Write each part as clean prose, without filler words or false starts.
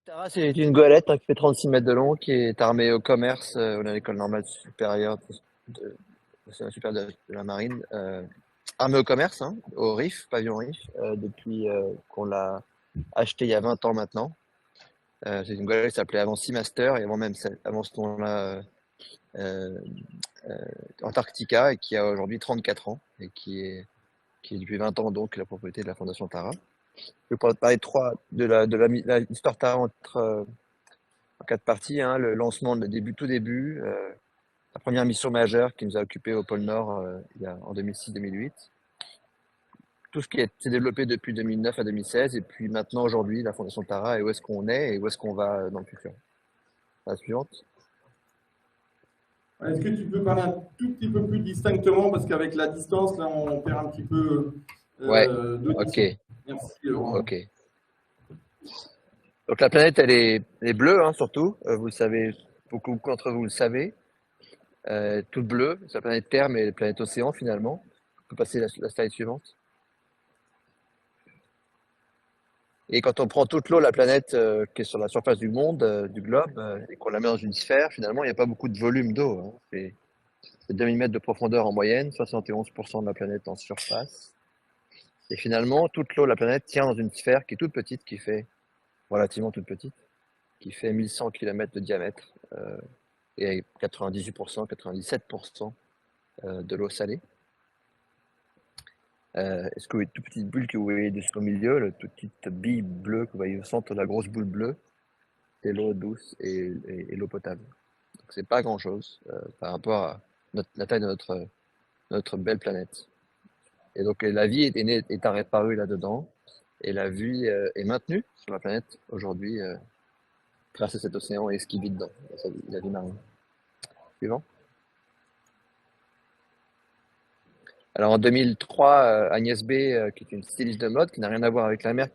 Tara, c'est une goélette, hein, qui fait 36 mètres de long, qui est armée au commerce. On a l'école normale supérieure de, de la marine. Armée au commerce, hein, au RIF, pavillon RIF, depuis qu'on l'a acheté il y a 20 ans maintenant. C'est une goélette qui s'appelait avant Seamaster et avant même avant ce nom-là euh, euh, Antarctica, et qui a aujourd'hui 34 ans et qui est depuis 20 ans donc la propriété de la Fondation Tara. Je vais pouvoir te parler de l'histoire Tara en 4 parties, hein. Le lancement, le début, tout début, la première mission majeure qui nous a occupés au pôle Nord, en 2006-2008. Tout ce qui s'est développé depuis 2009 à 2016, et puis maintenant aujourd'hui la Fondation Tara, et où est-ce qu'on est et où est-ce qu'on va dans le futur. La suivante. Est-ce que tu peux parler un tout petit peu plus distinctement parce qu'avec la distance, là, on perd un petit peu Ouais, ok, d'audition. Merci, Laurent. ok. Donc la planète, elle est bleue, hein, surtout. Vous le savez, beaucoup d'entre vous le savez. Toute bleue, c'est la planète Terre, mais la planète Océan finalement. On peut passer la slide suivante. Et quand on prend toute l'eau, la planète, qui est sur la surface du monde, du globe, et qu'on la met dans une sphère, finalement, il n'y a pas beaucoup de volume d'eau, hein. C'est 2000 mètres de profondeur en moyenne, 71% de la planète en surface. Et finalement, toute l'eau de la planète tient dans une sphère qui est toute petite, qui fait, relativement toute petite, qui fait 1100 km de diamètre, et 98%, 97% de l'eau salée. Est-ce que vous voyez toute petite bulle que vous voyez dessus au milieu, la toute petite bille bleue que vous voyez au centre de la grosse boule bleue, c'est l'eau douce et l'eau potable. Donc c'est pas grand-chose par rapport à la taille de notre belle planète. Et donc la vie est apparue là-dedans, et la vie est maintenue sur la planète aujourd'hui grâce à cet océan et ce qui vit dedans, la vie marine. Suivant. Alors en 2003, Agnès B, qui est une styliste de mode, qui n'a rien à voir avec la mer,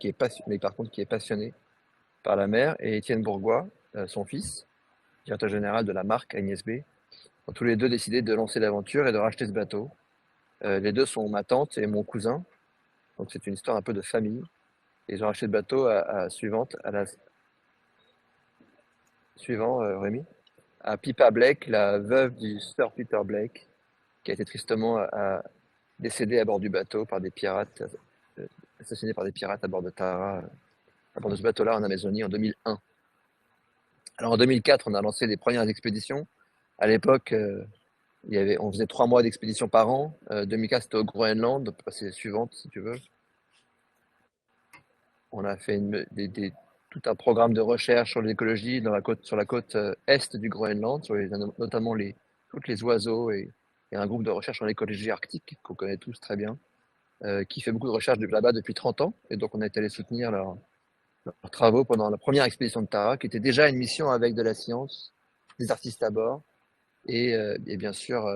mais par contre qui est passionnée par la mer, et Étienne Bourgois, son fils, directeur général de la marque Agnès B, ont tous les deux décidé de lancer l'aventure et de racheter ce bateau. Les deux sont ma tante et mon cousin, donc c'est une histoire un peu de famille. Ils ont racheté le bateau à la suivant, Rémi, à Pippa Blake, la veuve du Sir Peter Blake, qui a été tristement décédée à bord du bateau par des pirates, assassinée par des pirates à bord de Tara, à bord de ce bateau-là en Amazonie en 2001. Alors en 2004, on a lancé les premières expéditions. À l'époque, on faisait 3 mois d'expédition par an. 2004, c'était au Groenland. On peut passer les suivantes si tu veux. On a fait tout un programme de recherche sur l'écologie sur la côte est du Groenland, notamment tous les oiseaux, et un groupe de recherche sur l'écologie arctique qu'on connaît tous très bien, qui fait beaucoup de recherches là-bas depuis 30 ans. Et donc on est allé soutenir leurs travaux pendant la première expédition de Tara, qui était déjà une mission avec de la science, des artistes à bord, et bien sûr,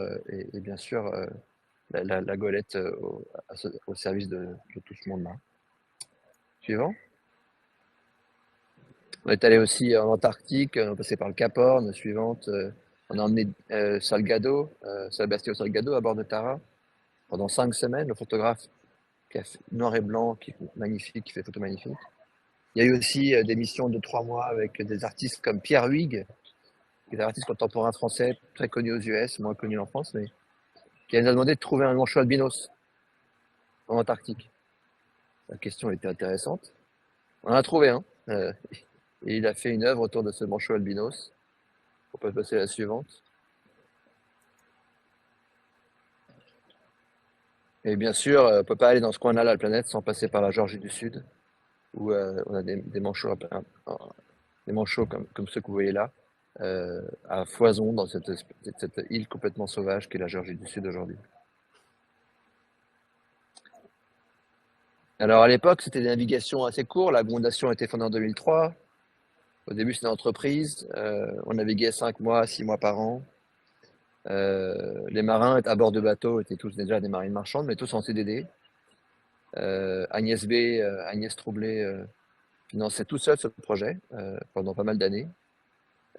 la golette au service de tout ce monde-là. Suivant. On est allé aussi en Antarctique, on est passé par le Cap Horn, suivante. On a emmené Salgado, Sebastião Salgado à bord de Tara pendant 5 semaines. Le photographe qui a fait noir et blanc, qui est magnifique, qui fait des photos magnifiques. Il y a eu aussi des missions de 3 mois avec des artistes comme Pierre Huyghe, qui est un artiste contemporain français très connu aux US, moins connu en France, mais qui nous a demandé de trouver un manchot albinos en Antarctique. La question était intéressante. On en a trouvé un. Et il a fait une œuvre autour de ce manchot albinos. On peut passer à la suivante. Et bien sûr, on ne peut pas aller dans ce coin-là de la planète sans passer par la Géorgie du Sud, où on a des manchots, comme ceux que vous voyez là, à foison dans cette île complètement sauvage qu'est la Géorgie du Sud aujourd'hui. Alors à l'époque, c'était des navigations assez courtes. La Fondation a été fondée en 2003. Au début, c'était une entreprise. On naviguait 5 mois, 6 mois par an. Les marins à bord de bateaux étaient tous déjà des marines marchandes, mais tous en CDD. Agnès B, Agnès Troublé finançait tout seul ce projet pendant pas mal d'années.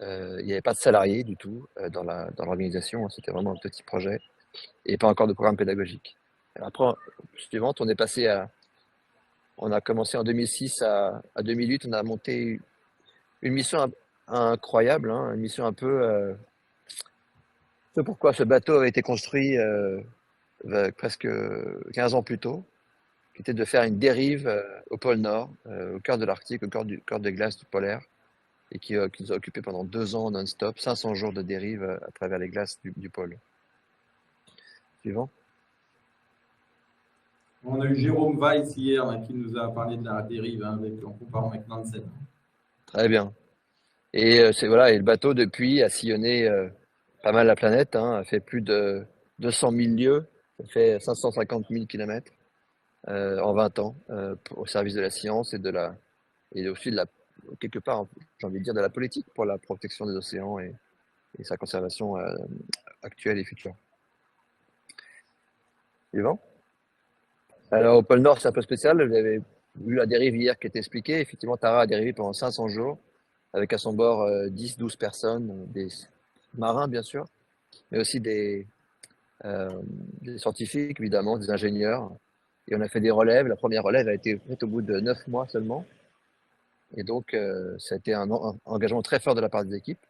Il n'y avait pas de salariés du tout dans l'organisation. C'était vraiment un petit projet et pas encore de programme pédagogique. Après, suivante, on a commencé en 2006 à 2008. On a monté une mission incroyable, hein, une mission un peu. C'est pourquoi ce bateau avait été construit presque 15 ans plus tôt, qui était de faire une dérive au pôle Nord, au cœur de l'Arctique, au cœur des glaces du polaire, et qui nous a occupé pendant 2 ans non-stop, 500 jours de dérive à travers les glaces du pôle. Suivant. On a eu Jérôme Weiss hier là, qui nous a parlé de la dérive hein, en comparant avec Nansen. Très bien. Et voilà, et le bateau depuis a sillonné pas mal la planète, hein, a fait plus de 200 000 lieues, ça fait 550 000 kilomètres en 20 ans au service de la science et aussi quelque part, j'ai envie de dire, de la politique pour la protection des océans et sa conservation actuelle et future. Suivant. Alors au pôle Nord, c'est un peu spécial. Vous avez vu la dérive hier qui était expliquée. Effectivement, Tara a dérivé pendant 500 jours avec à son bord 10-12 personnes, des marins bien sûr, mais aussi euh, des scientifiques évidemment, des ingénieurs. Et on a fait des relèves. La première relève a été faite au bout de 9 mois seulement. Et donc, ça a été un engagement très fort de la part des équipes.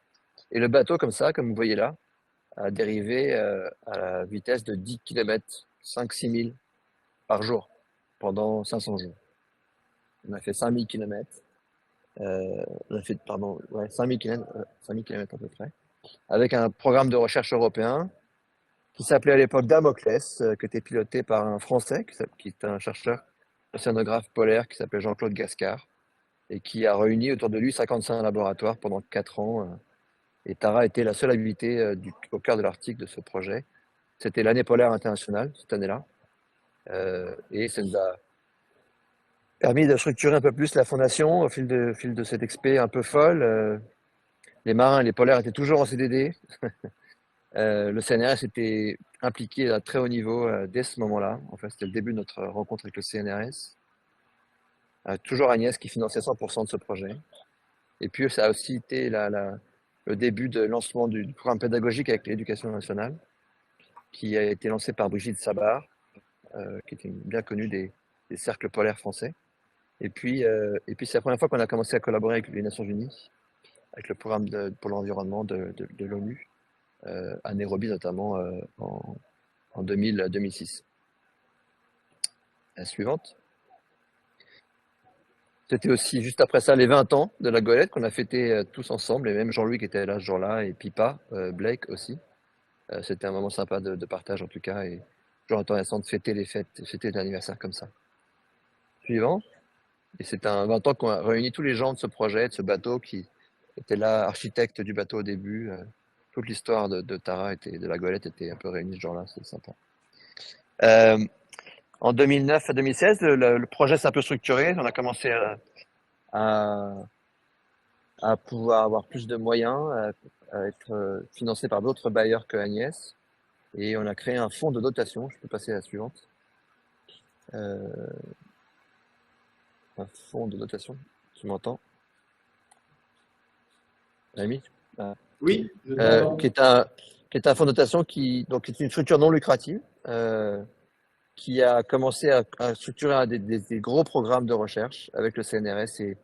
Et le bateau, comme ça, comme vous voyez là, a dérivé à la vitesse de 10 km, 5-6 000 par jour pendant 500 jours. On a fait 5000 km. On a fait, pardon, ouais, 5000 km, 5000 km à peu près, avec un programme de recherche européen qui s'appelait à l'époque Damoclès, qui était piloté par un Français, qui est un chercheur océanographe polaire qui s'appelle Jean-Claude Gascard, et qui a réuni autour de lui 55 laboratoires pendant 4 ans. Et Tara était la seule habilité au cœur de l'Arctique de ce projet. C'était l'année polaire internationale, cette année-là. Et ça nous a permis de structurer un peu plus la fondation au fil de cette expé un peu folle. Les marins et les polaires étaient toujours en CDD. Le CNRS était impliqué à très haut niveau dès ce moment-là. En fait, c'était le début de notre rencontre avec le CNRS. Toujours Agnès qui finançait 100% de ce projet. Et puis, ça a aussi été le début de lancement du programme pédagogique avec l'éducation nationale, qui a été lancé par Brigitte Sabar, qui était bien connue des cercles polaires français. Et puis c'est la première fois qu'on a commencé à collaborer avec les Nations Unies, avec le programme pour l'environnement de l'ONU, à Nairobi notamment en 2006. La suivante. C'était aussi juste après ça les 20 ans de la Goélette qu'on a fêté tous ensemble, et même Jean-Louis qui était là ce jour-là, et Pipa, Blake aussi. C'était un moment sympa de partage en tout cas, et toujours intéressant de fêter l'anniversaire comme ça. Suivant. Et c'est un 20 ans qu'on a réuni tous les gens de ce projet, de ce bateau qui était là, architecte du bateau au début. Toute l'histoire de Tara de la Goélette était un peu réunie ce jour-là, c'est sympa. En 2009 à 2016, le projet s'est un peu structuré. On a commencé à, à pouvoir avoir plus de moyens, à être financé par d'autres bailleurs que Agnès. Et on a créé un fonds de dotation. Je peux passer à la suivante. Un fonds de dotation. Tu m'entends, Rémi? Oui, je t'entends. Qui est un fonds de dotation donc est une structure non lucrative qui a commencé à structurer des gros programmes de recherche avec le CNRS et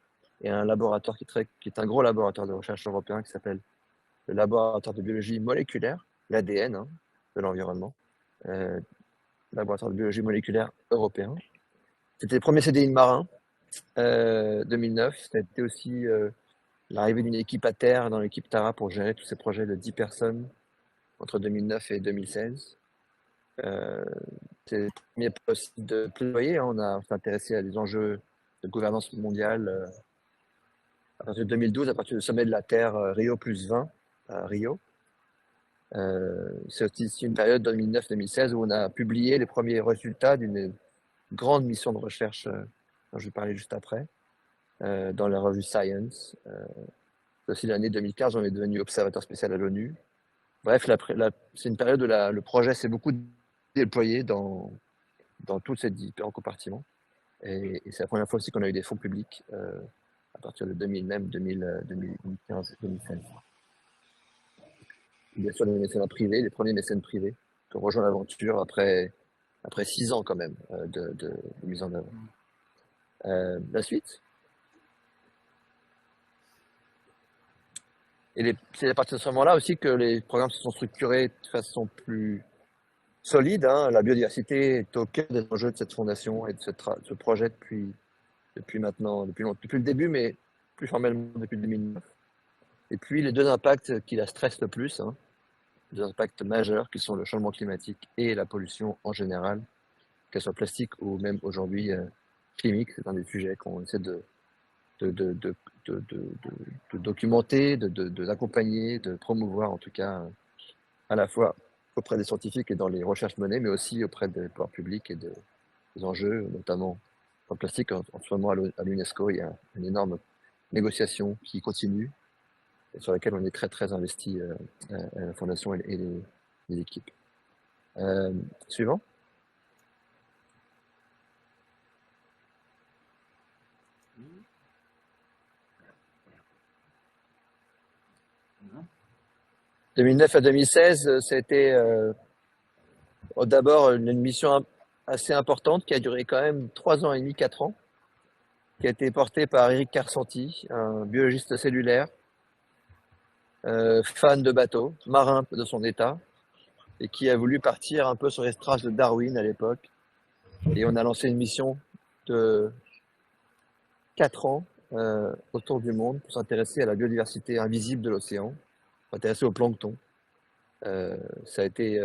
un laboratoire qui est un gros laboratoire de recherche européen qui s'appelle le laboratoire de biologie moléculaire, l'ADN de l'environnement, laboratoire de biologie moléculaire européen. C'était le premier CDI de marin, 2009. C'était aussi l'arrivée d'une équipe à terre dans l'équipe Tara pour gérer tous ces projets de 10 personnes entre 2009 et 2016. C'est le premier poste de plaidoyer. On s'est intéressé à des enjeux de gouvernance mondiale à partir de 2012, à partir du sommet de la Terre Rio plus 20 à Rio. C'est aussi une période 2009-2016 où on a publié les premiers résultats d'une grande mission de recherche dont je vais parler juste après, dans la revue Science. C'est aussi l'année 2015 où on est devenu observateur spécial à l'ONU. Bref, c'est une période où le projet s'est beaucoup déployé dans tous ces différents compartiments. Et c'est la première fois aussi qu'on a eu des fonds publics à partir de 2000, même 2015, 2016. Bien sûr, les mécènes privés, les premiers mécènes privés qui ont rejoint l'aventure après 6 ans quand même de mise en œuvre. La suite. Et c'est à partir de ce moment-là aussi que les programmes se sont structurés de façon plus solide, hein. La biodiversité est au cœur des enjeux de cette fondation et de ce projet depuis maintenant, depuis le début, mais plus formellement depuis 2009. Et puis les deux impacts qui la stressent le plus, hein, deux impacts majeurs qui sont le changement climatique et la pollution en général, qu'elle soit plastique ou même aujourd'hui chimique, c'est un des sujets qu'on essaie de, de, de, de, de, de documenter, d'accompagner, de promouvoir en tout cas à la fois auprès des scientifiques et dans les recherches menées, mais aussi auprès des pouvoirs publics et des enjeux, notamment en plastique. En ce moment, à l'UNESCO, il y a une énorme négociation qui continue et sur laquelle on est très, très investi à la Fondation et les équipes. Suivant. De 2009 à 2016, ça a été d'abord une mission assez importante qui a duré quand même 3 ans et demi, 4 ans, qui a été portée par Eric Carsanti, un biologiste cellulaire, fan de bateaux, marin de son état, et qui a voulu partir un peu sur les traces de Darwin à l'époque. Et on a lancé une mission de 4 ans autour du monde pour s'intéresser à la biodiversité invisible de l'océan, s'intéresser au plancton. Ça a été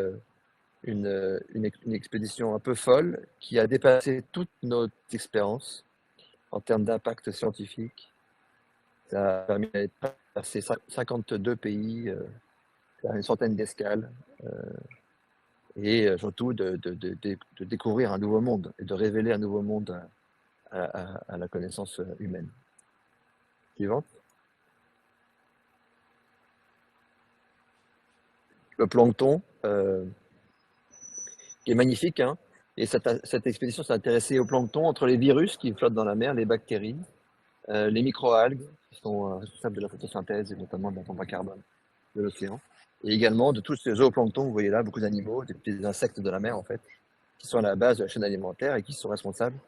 une expédition un peu folle qui a dépassé toutes nos expériences en termes d'impact scientifique. Ça a permis de passer 52 pays, faire une centaine d'escales et surtout de découvrir un nouveau monde et de révéler un nouveau monde à la connaissance humaine. Suivante. Le plancton, qui est magnifique, hein, et cette expédition s'est intéressée au plancton entre les virus qui flottent dans la mer, les bactéries, les microalgues qui sont responsables de la photosynthèse et notamment de la pompe à carbone de l'océan, et également de tous ces zooplanctons, vous voyez là, beaucoup d'animaux, des petits insectes de la mer en fait, qui sont à la base de la chaîne alimentaire et qui sont responsables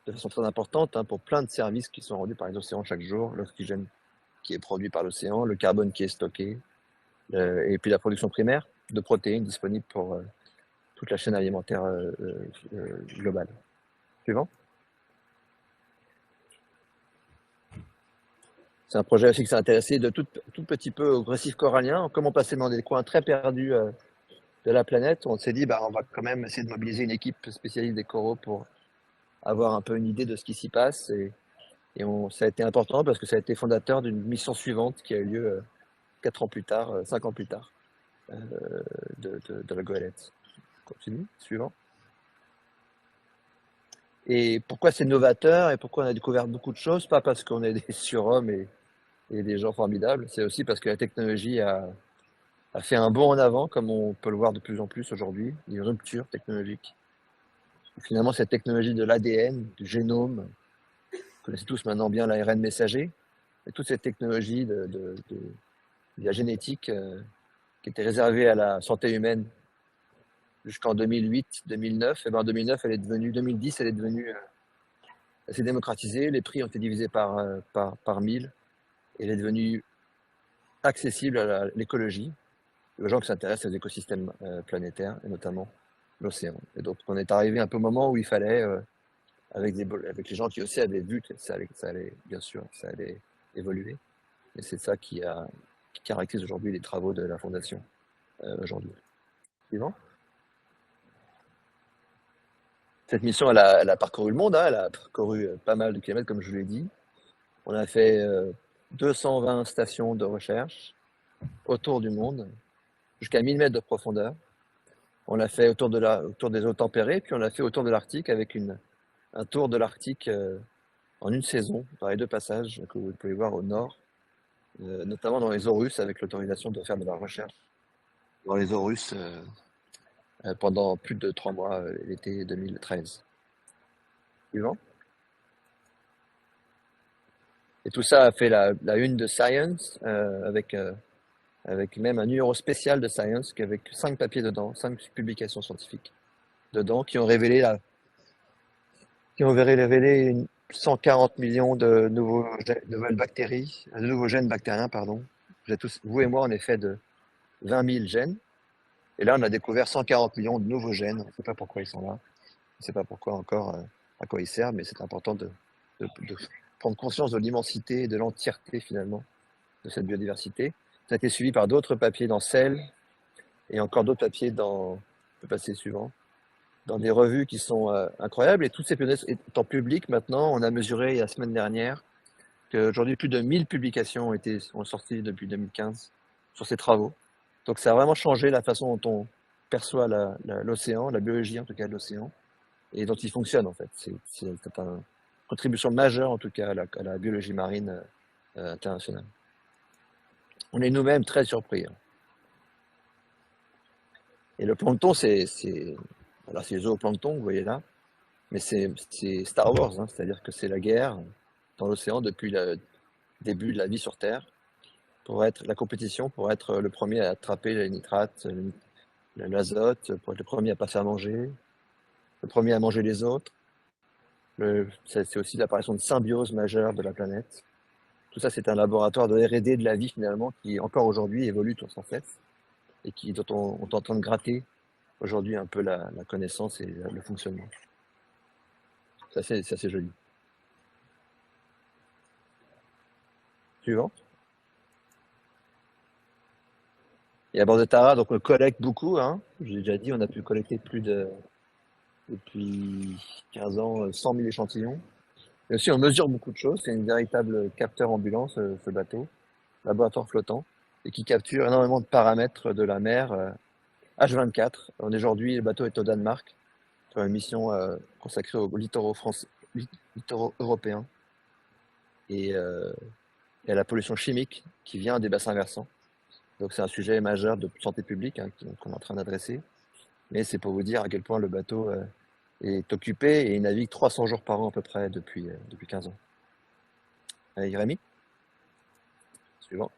de façon très importante pour plein de services qui sont rendus par les océans chaque jour, l'oxygène qui est produit par l'océan, le carbone qui est stocké, et puis la production primaire de protéines disponibles pour toute la chaîne alimentaire globale. Suivant. C'est un projet aussi qui s'est intéressé de tout petit peu au récif corallien. Comme on passait dans des coins très perdus de la planète, on s'est dit on va quand même essayer de mobiliser une équipe spécialiste des coraux pour avoir un peu une idée de ce qui s'y passe. Ça a été important parce que ça a été fondateur d'une mission suivante qui a eu lieu 4 ans plus tard, 5 ans plus tard, de la Goélette. Continue, suivant. Et pourquoi c'est novateur et pourquoi on a découvert beaucoup de choses? Pas parce qu'on est des surhommes et des gens formidables, c'est aussi parce que la technologie a fait un bond en avant, comme on peut le voir de plus en plus aujourd'hui, une rupture technologique. Finalement, cette technologie de l'ADN, du génome, vous connaissez tous maintenant bien l'ARN messager, et toute cette technologie de la génétique qui était réservée à la santé humaine jusqu'en 2008, 2009, et ben en 2009, 2010, elle est devenue assez démocratisée, les prix ont été divisés par 1000, et elle est devenue accessible à l'écologie, aux gens qui s'intéressent aux écosystèmes planétaires, et notamment l'océan. Et donc, on est arrivé un peu au moment où il fallait, avec les gens qui aussi avaient vu que ça allait, bien sûr, ça allait évoluer. Et c'est ça qui caractérise aujourd'hui les travaux de la Fondation aujourd'hui. Suivant. Cette mission, elle a parcouru le monde, hein, elle a parcouru pas mal de kilomètres, comme je vous l'ai dit. On a fait 220 stations de recherche autour du monde, jusqu'à 1000 mètres de profondeur. On l'a fait autour des eaux tempérées, puis on l'a fait autour de l'Arctique avec un tour de l'Arctique en une saison, par les 2 passages que vous pouvez voir au nord, notamment dans les eaux russes, avec l'autorisation de faire de la recherche dans les eaux russes pendant plus de 3 mois, l'été 2013. Suivant. Et tout ça a fait la une de Science, avec même un numéro spécial de Science, avec 5 papiers dedans, 5 publications scientifiques dedans, qui ont révélé 140 millions de nouvelles bactéries, de nouveaux gènes bactériens, pardon, vous et moi, on est fait de 20 000 gènes. Et là, on a découvert 140 millions de nouveaux gènes. On ne sait pas pourquoi ils sont là. On ne sait pas pourquoi encore à quoi ils servent, mais c'est important de prendre conscience de l'immensité et de l'entièreté finalement de cette biodiversité. Ça a été suivi par d'autres papiers dans Cell et encore d'autres papiers dans, je peux passer suivant, dans des revues qui sont incroyables. Et toutes ces pionneuses étant publiques maintenant, on a mesuré la semaine dernière qu'aujourd'hui plus de 1000 publications ont sorti depuis 2015 sur ces travaux. Donc ça a vraiment changé la façon dont on perçoit l'océan, la biologie en tout cas de l'océan, et dont il fonctionne en fait. C'est une contribution majeure en tout cas à la biologie marine internationale. On est nous-mêmes très surpris. Hein. Et le plancton, c'est le zooplancton, vous voyez là, mais c'est Star Wars, hein, c'est-à-dire que c'est la guerre dans l'océan depuis le début de la vie sur Terre, pour être la compétition, pour être le premier à attraper les nitrates, l'azote, pour être le premier à pas faire manger, le premier à manger les autres. C'est aussi l'apparition de symbiose majeure de la planète. Tout ça, c'est un laboratoire de R&D de la vie finalement qui encore aujourd'hui évolue sans cesse et dont on est en train de gratter aujourd'hui un peu la connaissance et le fonctionnement. C'est assez joli. Suivant. Et à bord de Tara, donc on collecte beaucoup. Hein. J'ai déjà dit, on a pu collecter depuis 15 ans 100 000 échantillons. Et aussi, on mesure beaucoup de choses. C'est une véritable capteur ambulant, ce bateau, laboratoire flottant, et qui capture énormément de paramètres de la mer H24. Aujourd'hui, le bateau est au Danemark, sur une mission consacrée aux littoraux français, littoraux européens, et à la pollution chimique qui vient des bassins versants. Donc c'est un sujet majeur de santé publique hein, qu'on est en train d'adresser. Mais c'est pour vous dire à quel point le bateau est occupé et il navigue 300 jours par an à peu près depuis 15 ans. Allez, Jérémy, suivant.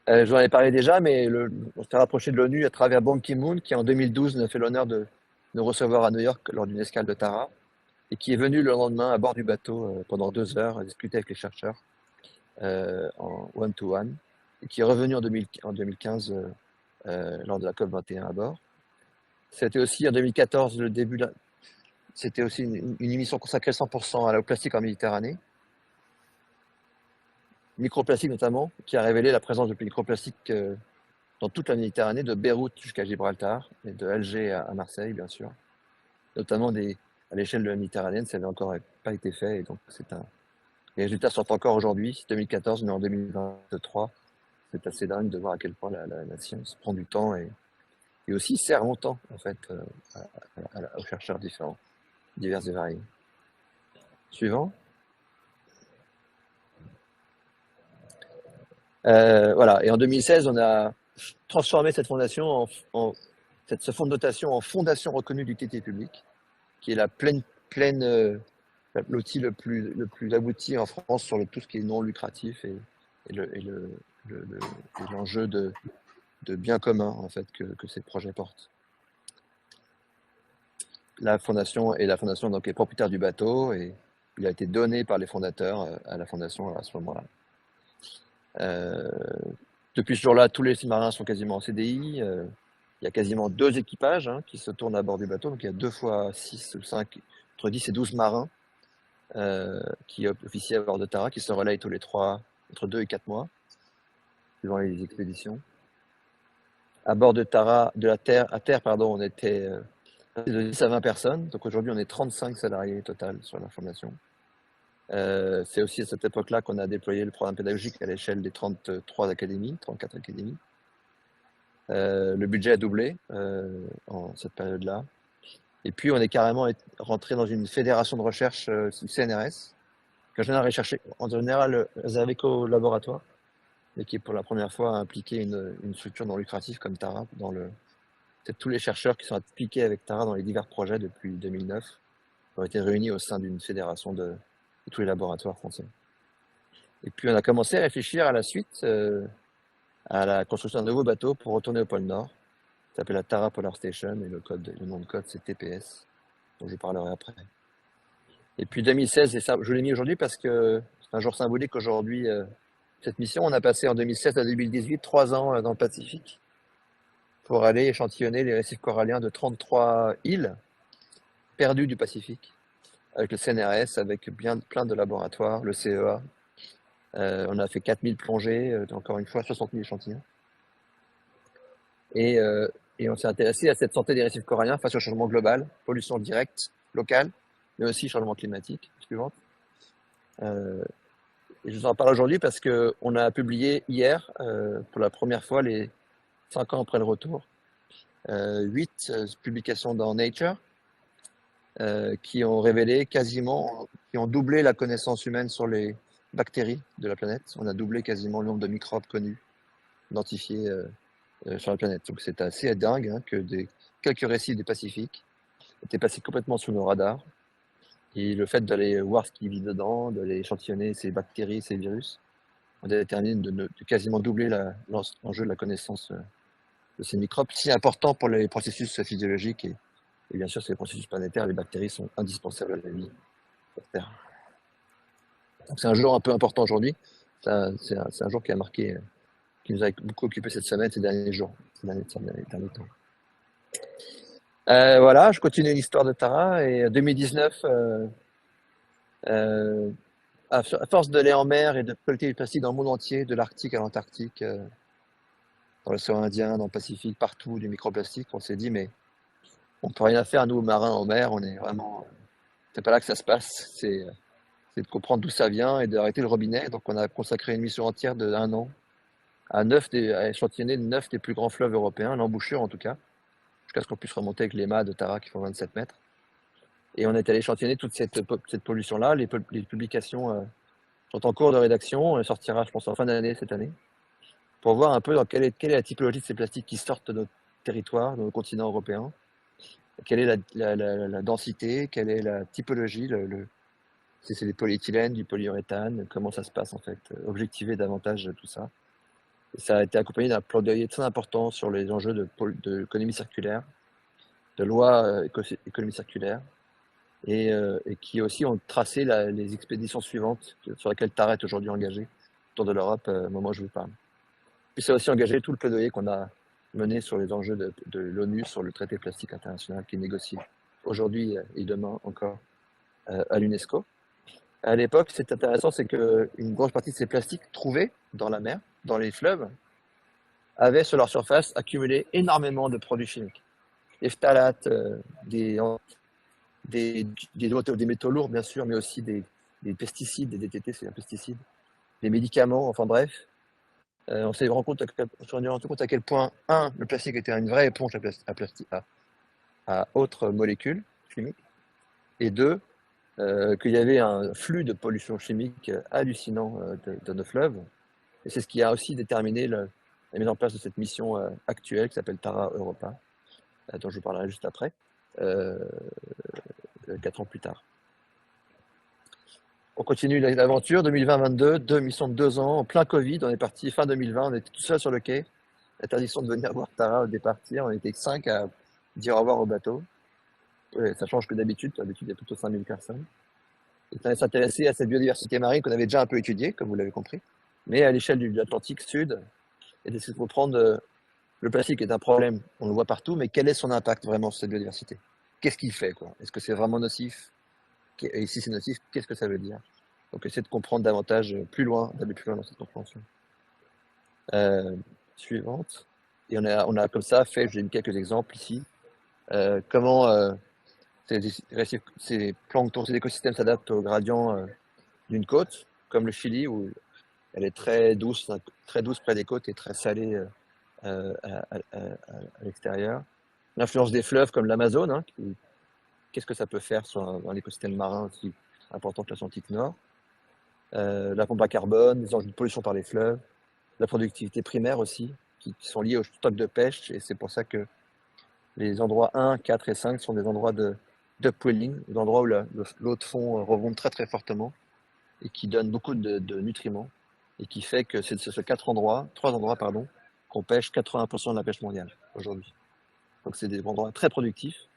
Je vous en ai parlé déjà, mais on s'est rapproché de l'ONU à travers Ban Ki-moon, qui en 2012 nous a fait l'honneur de nous recevoir à New York lors d'une escale de Tara, et qui est venu le lendemain à bord du bateau pendant 2 heures à discuter avec les chercheurs en one-to-one, et qui est revenu en 2015 lors de la COP21 à bord. C'était aussi en 2014 le début c'était aussi une émission consacrée 100% au plastique en Méditerranée. Microplastique notamment, qui a révélé la présence de microplastiques dans toute la Méditerranée, de Beyrouth jusqu'à Gibraltar, et de Alger à Marseille, bien sûr. Notamment à l'échelle de la Méditerranée, ça n'avait encore pas été fait, et donc les résultats sortent encore aujourd'hui, 2014, mais en 2023. C'est assez dingue de voir à quel point la science prend du temps et aussi sert longtemps, en fait, aux chercheurs différents, divers et variés. Suivant. Voilà. Et en 2016, on a transformé cette fondation ce fonds de dotation en fondation reconnue d'utilité publique, qui est l'outil le plus abouti en France sur tout ce qui est non lucratif et l'enjeu de bien commun en fait que ces projets portent. La fondation donc est propriétaire du bateau et il a été donné par les fondateurs à la fondation à ce moment-là. Depuis ce jour-là, tous les marins sont quasiment en CDI. Il y a quasiment 2 équipages hein, qui se tournent à bord du bateau. Donc il y a 2 fois 6 ou 5, entre 10 et 12 marins qui officient à bord de Tara, qui se relayent tous les 3, entre 2 et 4 mois, suivant les expéditions. À bord de Tara, à terre, on était de 10 à 20 personnes. Donc aujourd'hui, on est 35 salariés total sur la fondation. C'est aussi à cette époque-là qu'on a déployé le programme pédagogique à l'échelle des 34 académies. Le budget a doublé en cette période-là. Et puis, on est carrément rentré dans une fédération de recherche CNRS, en général réservée qu'au laboratoire, mais qui est pour la première fois impliqué une structure non lucrative comme Tara. Tous les chercheurs qui sont impliqués avec Tara dans les divers projets depuis 2009 ont été réunis au sein d'une fédération de tous les laboratoires français. Et puis, on a commencé à réfléchir à la suite, à la construction d'un nouveau bateau pour retourner au pôle Nord. Ça s'appelle la Tara Polar Station et le nom de code c'est TPS, dont je parlerai après. Et puis 2016, et ça, je l'ai mis aujourd'hui parce que c'est un jour symbolique aujourd'hui cette mission, on a passé en 2016 à 2018 3 ans dans le Pacifique pour aller échantillonner les récifs coralliens de 33 îles perdues du Pacifique, avec le CNRS, avec plein de laboratoires, le CEA. On a fait 4000 plongées, encore une fois 60 000 échantillons. Et, on s'est intéressé à cette santé des récifs coralliens face au changement global, pollution directe, locale, mais aussi changement climatique. Suivante. Et je vous en parle aujourd'hui parce qu'on a publié hier, pour la première fois, les 5 ans après le retour, 8 publications dans Nature qui ont révélé qui ont doublé la connaissance humaine sur les bactéries de la planète. On a doublé quasiment le nombre de microbes connus, identifiés sur la planète. Donc c'est assez dingue hein, que quelques récifs du Pacifique étaient passés complètement sous nos radars. Et le fait d'aller voir ce qui vit dedans, d'aller échantillonner ces bactéries, ces virus, on détermine de quasiment doubler l'enjeu de la connaissance de ces microbes, si important pour les processus physiologiques et bien sûr, c'est les processus planétaires, les bactéries sont indispensables à la vie sur Terre. Donc c'est un jour un peu important aujourd'hui. C'est un jour qui a marqué, qui nous a beaucoup occupé cette semaine, ces derniers jours, ces derniers temps. Voilà, je continue l'histoire de Tara et 2019, à force d'aller en mer et de collecter du plastique dans le monde entier, de l'Arctique à l'Antarctique, dans l'océan Indien, dans le Pacifique, partout, du microplastique, on s'est dit, mais on peut rien faire, nous, marins en mer, on est vraiment, c'est pas là que ça se passe, c'est de comprendre d'où ça vient et d'arrêter le robinet. Donc on a consacré une mission entière de 1 an à échantillonner 9 des plus grands fleuves européens, l'embouchure en tout cas, jusqu'à ce qu'on puisse remonter avec les mâts de Tara qui font 27 mètres. Et on est allé échantillonner toute cette pollution-là. Les publications sont en cours de rédaction. Elle sortira, je pense, en fin d'année cette année, pour voir un peu dans quelle est la typologie de ces plastiques qui sortent de notre territoire, de nos continents européens. Quelle est la densité, quelle est la typologie, si c'est des polyéthylènes, du polyuréthane, comment ça se passe en fait, objectiver davantage tout ça. Et ça a été accompagné d'un plaidoyer très important sur les enjeux de l'économie circulaire, de loi économie circulaire, et qui aussi ont tracé les expéditions suivantes sur lesquelles Tara est aujourd'hui engagée autour de l'Europe au moment où je vous parle. Puis ça a aussi engagé tout le plaidoyer qu'on a mené sur les enjeux de l'ONU sur le traité plastique international qui est négocié aujourd'hui et demain encore à l'UNESCO. À l'époque, c'est intéressant, c'est qu'une grosse partie de ces plastiques trouvés dans la mer, dans les fleuves, avaient sur leur surface accumulé énormément de produits chimiques. Des phtalates, des métaux lourds, bien sûr, mais aussi des pesticides, des DDT, c'est un pesticide, des médicaments, enfin bref. On s'est rendu compte à quel point, le plastique était une vraie éponge à autres molécules chimiques, et deux, qu'il y avait un flux de pollution chimique hallucinant de nos fleuves. Et c'est ce qui a aussi déterminé la mise en place de cette mission actuelle qui s'appelle Tara Europa, dont je vous parlerai juste après, 4 ans plus tard. On continue l'aventure, 2020-22, 2 missions de 2 ans, en plein Covid, on est parti fin 2020, on était tout seul sur le quai, interdiction de venir voir Tara au départir, on était 5 à dire au revoir au bateau. Ça change que d'habitude il y a plutôt 5000 personnes. Et on s'intéresser à cette biodiversité marine qu'on avait déjà un peu étudiée, comme vous l'avez compris, mais à l'échelle de l'Atlantique Sud, et d'essayer de comprendre le plastique est un problème, on le voit partout, mais quel est son impact vraiment sur cette biodiversité? Qu'est-ce qu'il fait, quoi? Est-ce que c'est vraiment nocif? Et si c'est nocif, qu'est-ce que ça veut dire? Donc essayer de comprendre davantage plus loin, d'aller plus loin dans cette compréhension. Suivante. Et on a comme ça fait, j'ai mis quelques exemples ici, comment ces planctons, ces écosystèmes s'adaptent aux gradients d'une côte, comme le Chili, où elle est très douce près des côtes et très salée à l'extérieur. L'influence des fleuves comme l'Amazone, hein, qu'est-ce que ça peut faire sur un écosystème marin aussi important que l'Atlantique Nord. La pompe à carbone, les enjeux de pollution par les fleuves, la productivité primaire aussi, qui sont liés au stock de pêche, et c'est pour ça que les endroits 1, 4 et 5 sont des endroits d'upwelling, des endroits où l'eau de fond remonte très très fortement et qui donne beaucoup de nutriments, et qui fait que c'est ce 3 endroits pardon, qu'on pêche 80% de la pêche mondiale aujourd'hui. Donc c'est des endroits très productifs,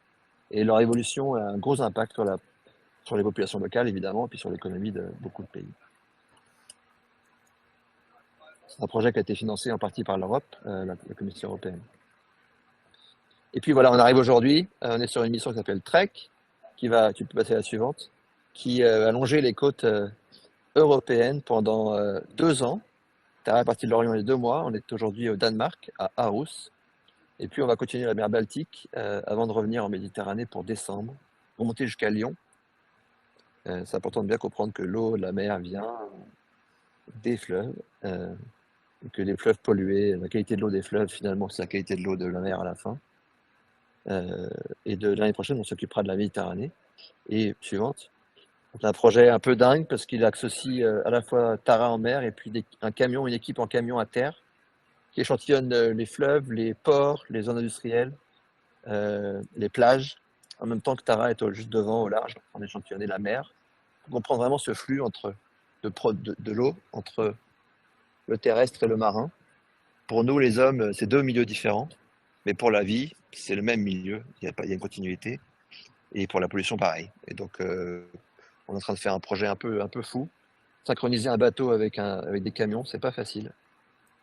et leur évolution a un gros impact sur les populations locales évidemment, et puis sur l'économie de beaucoup de pays. C'est un projet qui a été financé en partie par l'Europe, la Commission européenne. Et puis voilà, on arrive aujourd'hui, on est sur une mission qui s'appelle Trek, tu peux passer à la suivante, qui a longé les côtes européennes pendant 2 ans. Terre est partie de l'Orient les 2 mois, on est aujourd'hui au Danemark, à Aarhus. Et puis on va continuer la mer Baltique avant de revenir en Méditerranée pour décembre, pour monter jusqu'à Lyon. C'est important de bien comprendre que l'eau de la mer vient des fleuves, et que les fleuves pollués, la qualité de l'eau des fleuves, finalement, c'est la qualité de l'eau de la mer à la fin. Et de l'année prochaine, on s'occupera de la Méditerranée. Et suivante. C'est un projet un peu dingue parce qu'il associe à la fois Tara en mer et puis une équipe en camion à terre qui échantillonne les fleuves, les ports, les zones industrielles, les plages, en même temps que Tara est juste devant, au large, en train d'échantillonner la mer. On comprend vraiment ce flux de l'eau entre le terrestre et le marin. Pour nous, les hommes, c'est 2 milieux différents, mais pour la vie, c'est le même milieu, il y a une continuité, et pour la pollution, pareil. Et donc, on est en train de faire un projet un peu fou. Synchroniser un bateau avec des camions, c'est pas facile.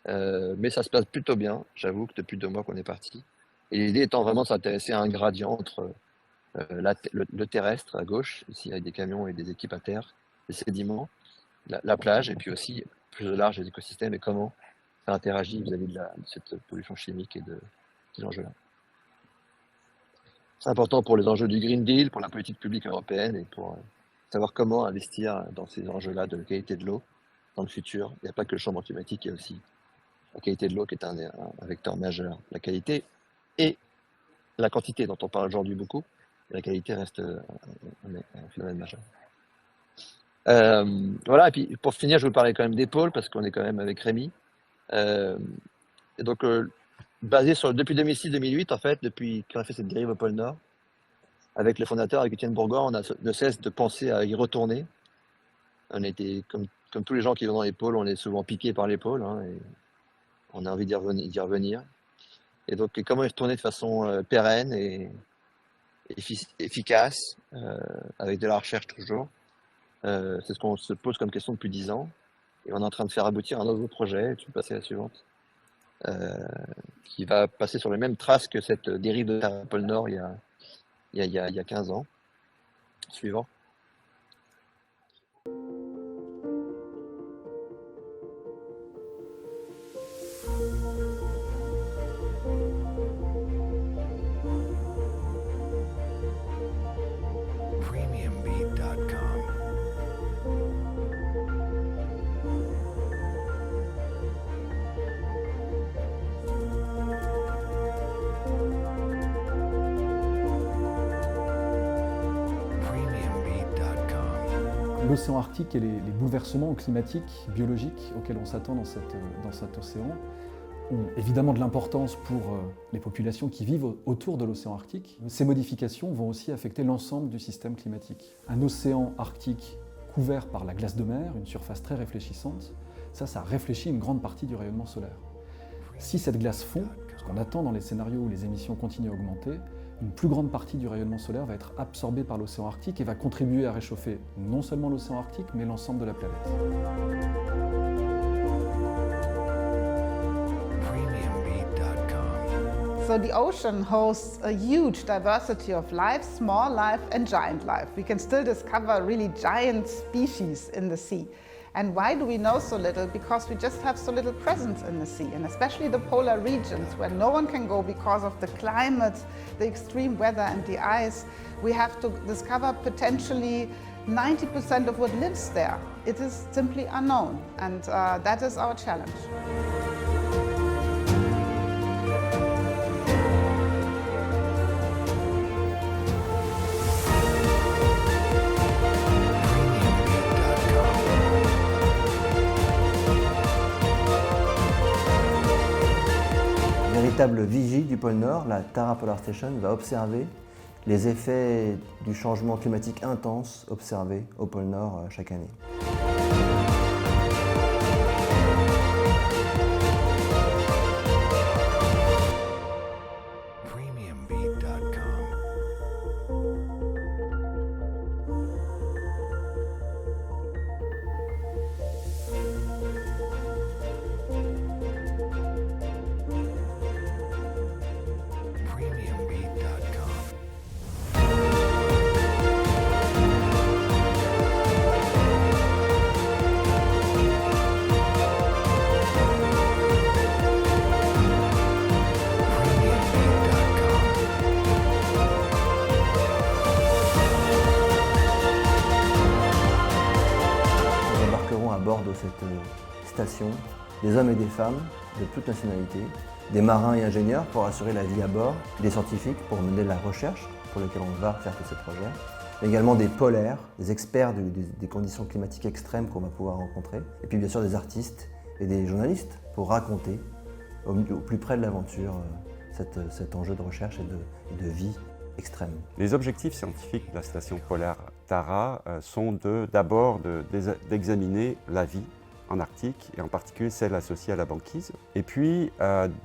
Mais ça se passe plutôt bien, j'avoue que depuis 2 mois qu'on est parti. Et l'idée étant vraiment de s'intéresser à un gradient entre le terrestre à gauche, ici avec des camions et des équipes à terre, les sédiments, la plage, et puis aussi plus au large les écosystèmes et comment ça interagit vis-à-vis de cette pollution chimique et de ces enjeux-là. C'est important pour les enjeux du Green Deal, pour la politique publique européenne et pour savoir comment investir dans ces enjeux-là de la qualité de l'eau dans le futur. Il n'y a pas que le changement climatique, il y a aussi la qualité de l'eau qui est un vecteur majeur. La qualité et la quantité dont on parle aujourd'hui beaucoup, la qualité reste un phénomène majeur. Voilà, et puis pour finir, je vais vous parler quand même des pôles, parce qu'on est quand même avec Rémi. Et donc, basé depuis 2006-2008, en fait, depuis qu'on a fait cette dérive au pôle Nord, avec les fondateurs, avec Étienne Bourgoin, on a de cesse de penser à y retourner. On était, comme tous les gens qui vont dans les pôles, on est souvent piqué par les pôles, hein, et on a envie d'y revenir. Et donc, comment y retourner de façon pérenne et efficace, avec de la recherche toujours. C'est ce qu'on se pose comme question depuis 10 ans. Et on est en train de faire aboutir un nouveau projet, tu peux passer à la suivante, qui va passer sur les mêmes traces que cette dérive de Terre pôle Nord il y a 15 ans. Suivant. Premiumbeat.com. L'océan Arctique et les bouleversements climatiques, biologiques auxquels on s'attend dans cet océan ont évidemment de l'importance pour les populations qui vivent autour de l'océan Arctique. Ces modifications vont aussi affecter l'ensemble du système climatique. Un océan Arctique couvert par la glace de mer, une surface très réfléchissante, ça réfléchit une grande partie du rayonnement solaire. Si cette glace fond, ce qu'on attend dans les scénarios où les émissions continuent à augmenter, une plus grande partie du rayonnement solaire va être absorbée par l'océan Arctique et va contribuer à réchauffer non seulement l'océan Arctique, mais l'ensemble de la planète. So the ocean hosts a huge diversity of life, small life and giant life. We can still discover really giant species in the sea. And why do we know so little? Because we just have so little presence in the sea, and especially the polar regions where no one can go because of the climate, the extreme weather and the ice. We have to discover potentially 90% of what lives there. It is simply unknown, and that is our challenge. Véritable vigie du pôle Nord, la Tara Polar Station va observer les effets du changement climatique intense observé au pôle Nord chaque année. Premiumbeat.com. station des hommes et des femmes de toutes nationalités, des marins et ingénieurs pour assurer la vie à bord, des scientifiques pour mener la recherche pour laquelle on va faire tous ces projets, mais également des polaires, des experts des conditions climatiques extrêmes qu'on va pouvoir rencontrer, et puis bien sûr des artistes et des journalistes pour raconter au plus près de l'aventure cet enjeu de recherche et de vie extrême. Les objectifs scientifiques de la station polaire Tara sont d'abord d'examiner la vie en Arctique, et en particulier celle associée à la banquise, et puis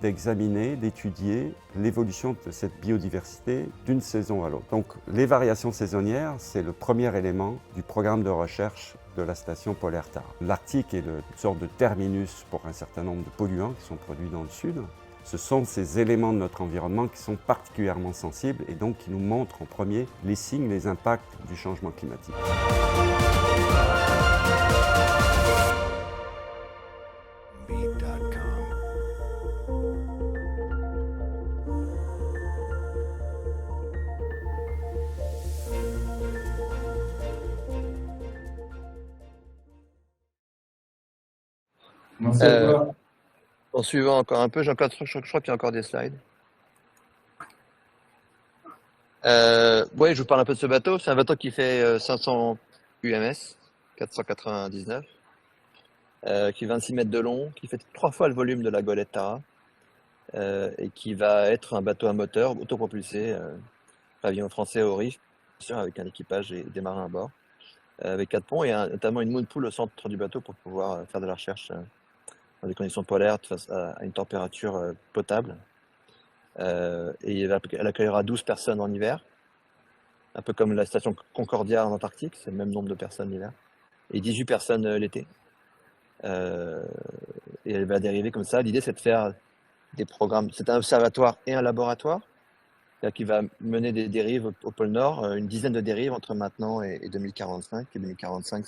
d'examiner, d'étudier l'évolution de cette biodiversité d'une saison à l'autre. Donc les variations saisonnières, c'est le premier élément du programme de recherche de la station polaire Tara. L'Arctique est une sorte de terminus pour un certain nombre de polluants qui sont produits dans le sud. Ce sont ces éléments de notre environnement qui sont particulièrement sensibles et donc qui nous montrent en premier les signes, les impacts du changement climatique. Beat.com. Merci à toi. En suivant encore un peu, je crois qu'il y a encore des slides. Oui, je vous parle un peu de ce bateau. C'est un bateau qui fait 500 UMS, 499, qui est 26 mètres de long, qui fait 3 fois le volume de la golette Tara, et qui va être un bateau à moteur autopropulsé, pavillon français au Rif, bien sûr, avec un équipage et des marins à bord, avec 4 ponts et notamment une moon pool au centre du bateau pour pouvoir faire de la recherche dans des conditions polaires face à une température potable. Et elle accueillera 12 personnes en hiver, un peu comme la station Concordia en Antarctique, c'est le même nombre de personnes l'hiver, et 18 personnes l'été. Et elle va dériver comme ça. L'idée, c'est de faire des programmes. C'est un observatoire et un laboratoire qui va mener des dérives au pôle Nord, une dizaine de dérives entre maintenant et 2045. Et 2045,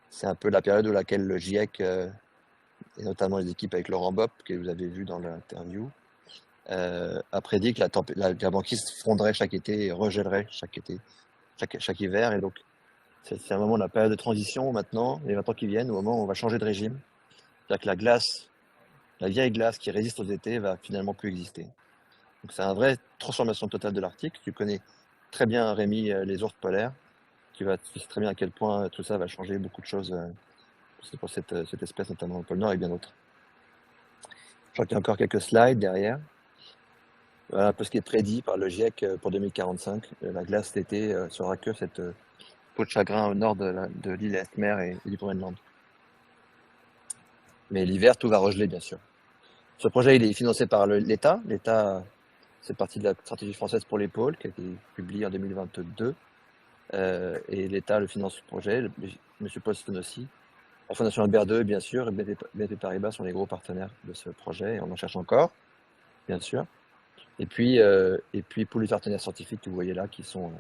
c'est un peu la période où laquelle le GIEC, et notamment les équipes avec Laurent Bopp, que vous avez vu dans l'interview, a prédit que la banquise fondrait chaque été et regèlerait chaque été, chaque hiver. Et donc, c'est un moment de la période de transition maintenant, les 20 ans qui viennent, au moment où on va changer de régime. C'est-à-dire que la glace, la vieille glace qui résiste aux étés, va finalement plus exister. Donc c'est une vraie transformation totale de l'Arctique. Tu connais très bien, Rémi, les ours polaires. Tu sais très bien à quel point tout ça va changer beaucoup de choses pour cette espèce, notamment au pôle Nord et bien d'autres. Je crois qu'il y a encore quelques slides derrière. Voilà un peu ce qui est prédit par le GIEC pour 2045. La glace d'été sera que cette peau de chagrin au nord de l'île Esmer et du Groenland. Mais l'hiver, tout va regeler, bien sûr. Ce projet, il est financé par l'État. L'État, c'est partie de la stratégie française pour les pôles, qui a été publiée en 2022. Et l'État le finance ce projet, M. Poston aussi. La Fondation Albert II, bien sûr, et BNP Paribas sont les gros partenaires de ce projet, et on en cherche encore, bien sûr. Et puis pour les partenaires scientifiques que vous voyez là, qui sont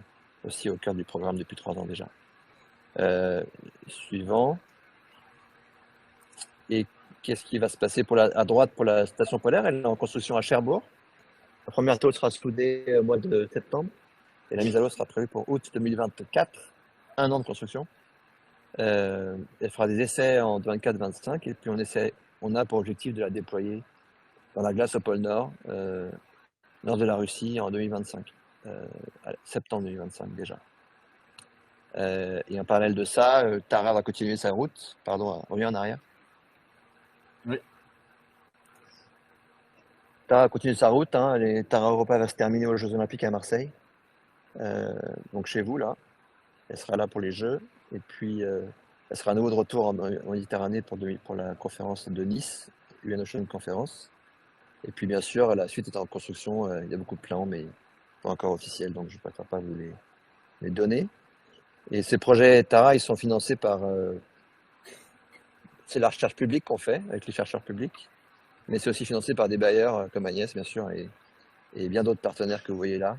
aussi au cœur du programme depuis 3 ans déjà. Suivant. Et qu'est-ce qui va se passer à droite pour la station polaire? Elle est en construction à Cherbourg. La première tôle sera soudée au mois de septembre. Et la mise à l'eau sera prévue pour août 2024. 1 an de construction. Elle fera des essais en 24-25. Et puis on a pour objectif de la déployer dans la glace au pôle Nord, nord de la Russie, en 2025. Septembre 2025 déjà. Et en parallèle de ça, Tara va continuer sa route. Pardon, reviens en arrière. Oui. Tara continue sa route. Tara Europa va se terminer aux Jeux Olympiques à Marseille. Donc chez vous, là. Elle sera là pour les Jeux. Et puis, elle sera à nouveau de retour en Méditerranée pour la conférence de Nice, UN Ocean Conference. Et puis, bien sûr, la suite est en construction. Il y a beaucoup de plans, mais pas encore officiels. Donc, je ne préfère pas vous les donner. Et ces projets Tara, ils sont financés par... c'est la recherche publique qu'on fait avec les chercheurs publics, mais c'est aussi financé par des bailleurs comme Agnès, bien sûr, et bien d'autres partenaires que vous voyez là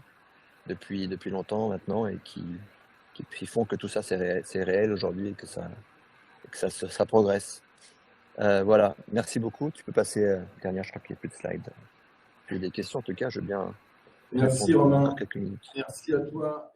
depuis longtemps maintenant et qui font que tout ça c'est réel aujourd'hui et que ça progresse. Voilà, merci beaucoup. Tu peux passer dernière, je crois qu'il n'y a plus de slides. Puis des questions en tout cas, je veux bien Merci répondre Romain. dans quelques minutes. Merci à toi.